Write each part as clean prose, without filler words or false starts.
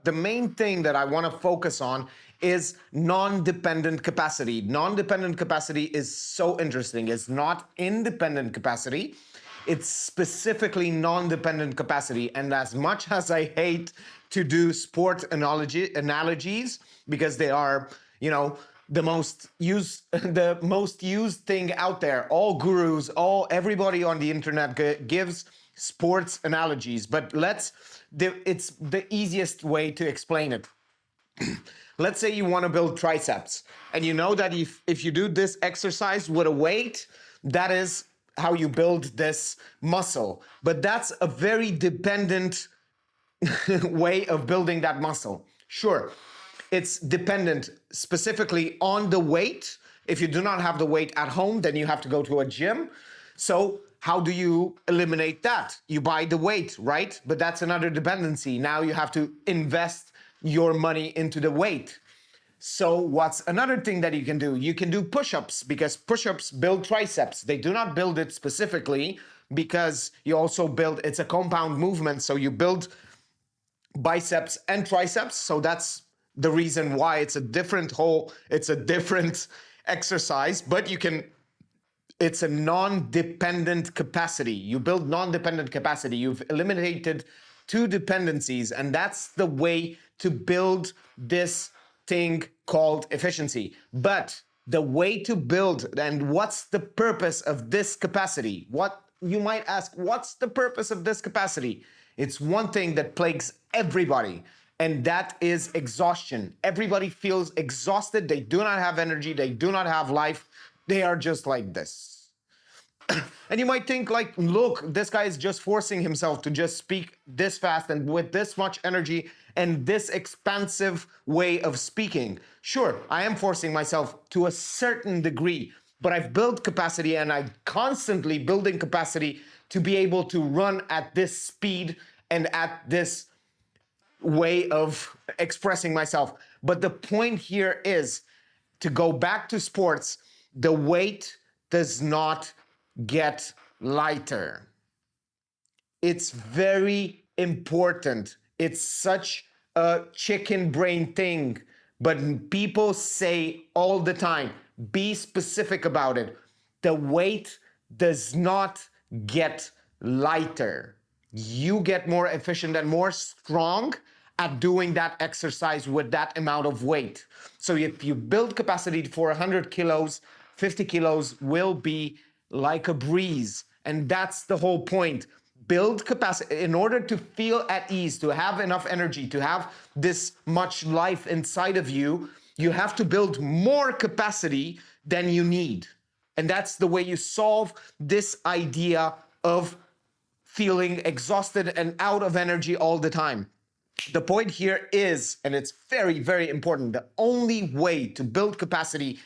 the main thing that I want to focus on is non-dependent capacity. Non-dependent capacity is so interesting. It's not independent capacity. It's specifically non-dependent capacity. And as much as I hate to do sport analogies because they are, the most used the most used thing out there. All gurus, everybody on the internet gives sports analogies, but it's the easiest way to explain it. Let's say you want to build triceps, and you know that if you do this exercise with a weight, that is how you build this muscle. But that's a very dependent way of building that muscle. Sure, it's dependent specifically on the weight. If you do not have the weight at home, then you have to go to a gym. So how do you eliminate that? You buy the weight, right? But that's another dependency. Now you have to invest your money into the weight. So what's another thing that you can do? You can do push-ups, because push-ups build triceps. They do not build it specifically because you also it's a compound movement. So you build biceps and triceps. So that's the reason why it's a different exercise, but it's a non-dependent capacity. You build non-dependent capacity. You've eliminated two dependencies, and that's the way to build this thing called efficiency. But the way to build, and what's the purpose of this capacity? What you might ask, what's the purpose of this capacity? It's one thing that plagues everybody, and that is exhaustion. Everybody feels exhausted. They do not have energy. They do not have life. They are just like this. And you might think like, look, this guy is just forcing himself to just speak this fast and with this much energy and this expansive way of speaking. Sure, I am forcing myself to a certain degree, but I've built capacity, and I'm constantly building capacity to be able to run at this speed and at this way of expressing myself. But the point here is, to go back to sports, the weight does not get lighter. It's very important. It's such a chicken brain thing, but people say all the time, be specific about it. The weight does not get lighter. You get more efficient and more strong at doing that exercise with that amount of weight. So if you build capacity for 100 kilos, 50 kilos will be like a breeze. And that's the whole point. Build capacity in order to feel at ease, to have enough energy, to have this much life inside of you. You have to build more capacity than you need. And that's the way you solve this idea of feeling exhausted and out of energy all the time. The point here is, and it's very, very important, the only way to build capacity,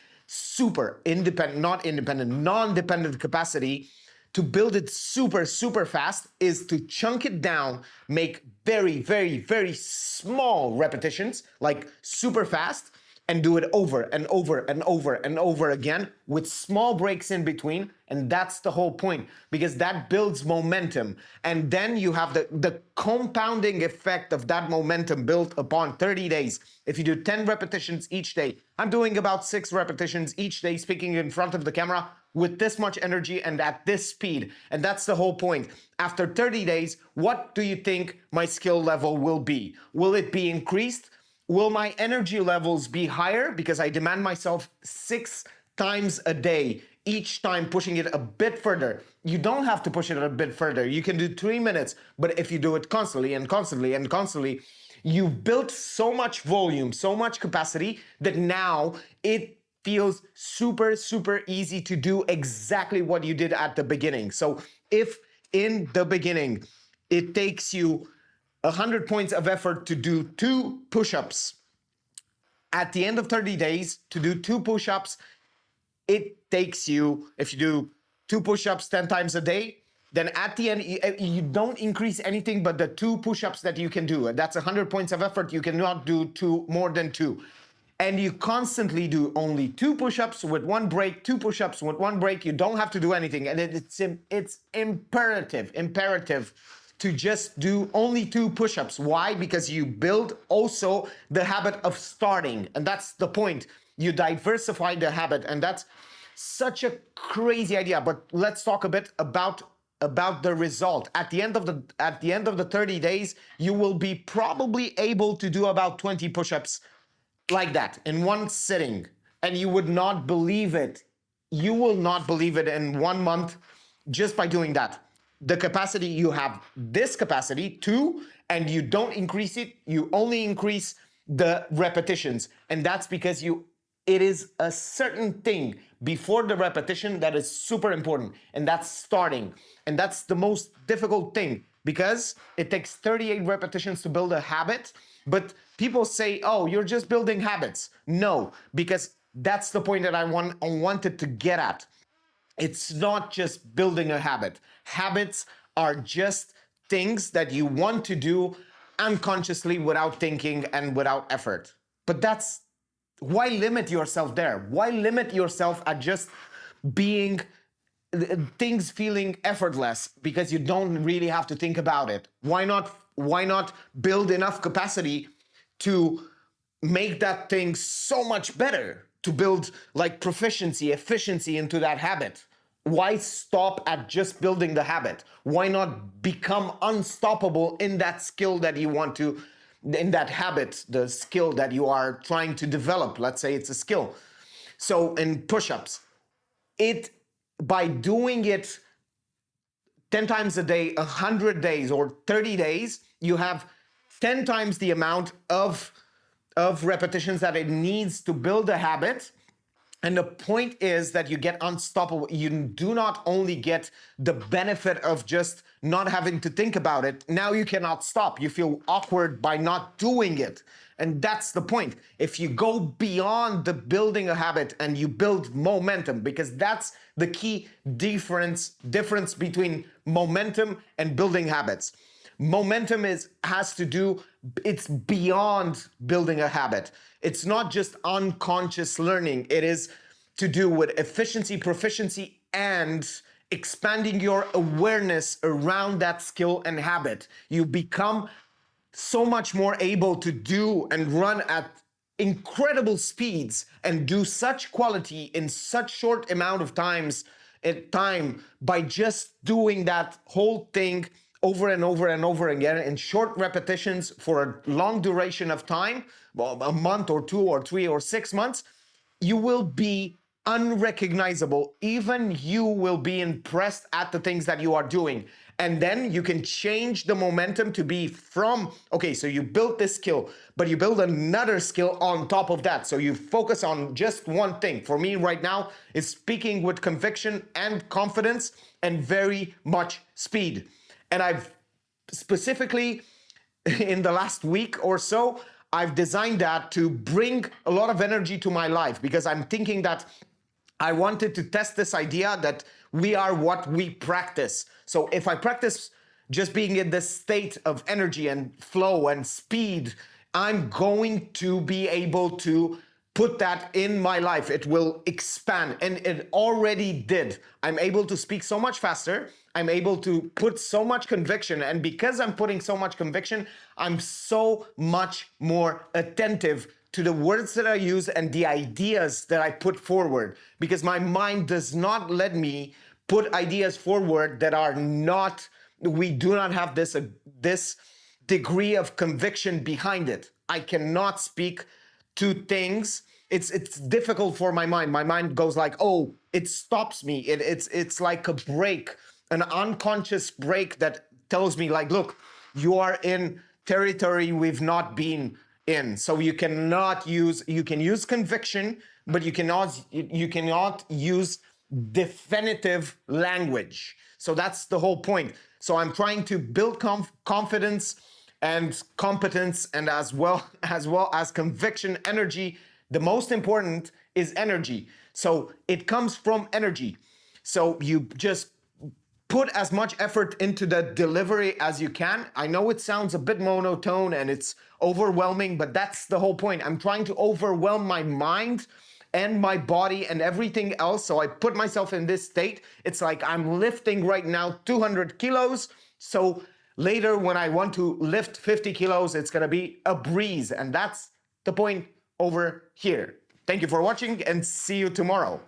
non-dependent capacity, to build it super, super fast, is to chunk it down, make very, very, very small repetitions, like super fast, and do it over and over and over and over again with small breaks in between. And that's the whole point, because that builds momentum. And then you have the compounding effect of that momentum built upon 30 days. If you do 10 repetitions each day, I'm doing about 6 repetitions each day, speaking in front of the camera with this much energy and at this speed. And that's the whole point. After 30 days, what do you think my skill level will be? Will it be increased? Will my energy levels be higher because I demand myself 6 times a day, each time pushing it a bit further? You don't have to push it a bit further. You can do 3 minutes, but if you do it constantly and constantly and constantly, you've built so much volume, so much capacity that now it feels super, super easy to do exactly what you did at the beginning. So if in the beginning it takes you 100 points of effort to do 2 push-ups, at the end of 30 days to do 2 push-ups, it takes you, if you do 2 push-ups 10 times a day, then at the end, you don't increase anything but the 2 push-ups that you can do. That's 100 points of effort. You cannot do more than 2. And you constantly do only 2 push-ups with 1 break, 2 push-ups with 1 break. You don't have to do anything. And it's imperative to just do only 2 push-ups. Why? Because you build also the habit of starting. And that's the point. You diversify the habit. And that's such a crazy idea. But let's talk a bit about the result. At the end of the 30 days, you will be probably able to do about 20 push-ups like that in one sitting. And you would not believe it. You will not believe it in 1 month just by doing that. The capacity, you have this capacity too, and you don't increase it, you only increase the repetitions. And that's because it is a certain thing before the repetition that is super important, and that's starting. And that's the most difficult thing because it takes 38 repetitions to build a habit. But people say, oh, you're just building habits. No, because that's the point that I wanted to get at. It's not just building a habit. Habits are just things that you want to do unconsciously without thinking and without effort. But why limit yourself there? Why limit yourself at just being things feeling effortless because you don't really have to think about it? Why not build enough capacity to make that thing so much better, to build like proficiency, efficiency into that habit? Why stop at just building the habit? Why not become unstoppable in that skill that you want to, in that habit, the skill that you are trying to develop? Let's say it's a skill. So in push-ups, by doing it 10 times a day, 100 days or 30 days, you have 10 times the amount of repetitions that it needs to build a habit. And the point is that you get unstoppable. You do not only get the benefit of just not having to think about it. Now you cannot stop. You feel awkward by not doing it. And that's the point. If you go beyond the building a habit and you build momentum, because that's the key difference between momentum and building habits. Momentum it's beyond building a habit. It's not just unconscious learning. It is to do with efficiency, proficiency, and expanding your awareness around that skill and habit. You become so much more able to do and run at incredible speeds and do such quality in such short amount of time by just doing that whole thing over and over and over again in short repetitions for a long duration of time, well, a month or 2 or 3 or 6 months. You will be unrecognizable. Even you will be impressed at the things that you are doing. And then you can change the momentum to be from, okay, so you built this skill, but you build another skill on top of that. So you focus on just one thing. For me right now, is speaking with conviction and confidence and very much speed. And I've specifically, in the last week or so, I've designed that to bring a lot of energy to my life because I'm thinking that I wanted to test this idea that we are what we practice. So if I practice just being in this state of energy and flow and speed, I'm going to be able to put that in my life. It will expand, and it already did. I'm able to speak so much faster. I'm able to put so much conviction. And because I'm putting so much conviction, I'm so much more attentive to the words that I use and the ideas that I put forward, because my mind does not let me put ideas forward that are not, we do not have this degree of conviction behind it. I cannot speak to things. It's difficult for my mind. My mind goes like, oh, it stops me. It's like a break, an unconscious break that tells me like, look, you are in territory we've not been in. So you can use conviction, but you cannot use definitive language. So that's the whole point. So I'm trying to build confidence and competence, and as well as conviction, energy. The most important is energy. So it comes from energy. So you just put as much effort into the delivery as you can. I know it sounds a bit monotone and it's overwhelming, but that's the whole point. I'm trying to overwhelm my mind and my body and everything else. So I put myself in this state. It's like I'm lifting right now 200 kilos. So Later, when I want to lift 50 kilos, it's gonna be a breeze. And that's the point over here. Thank you for watching and see you tomorrow.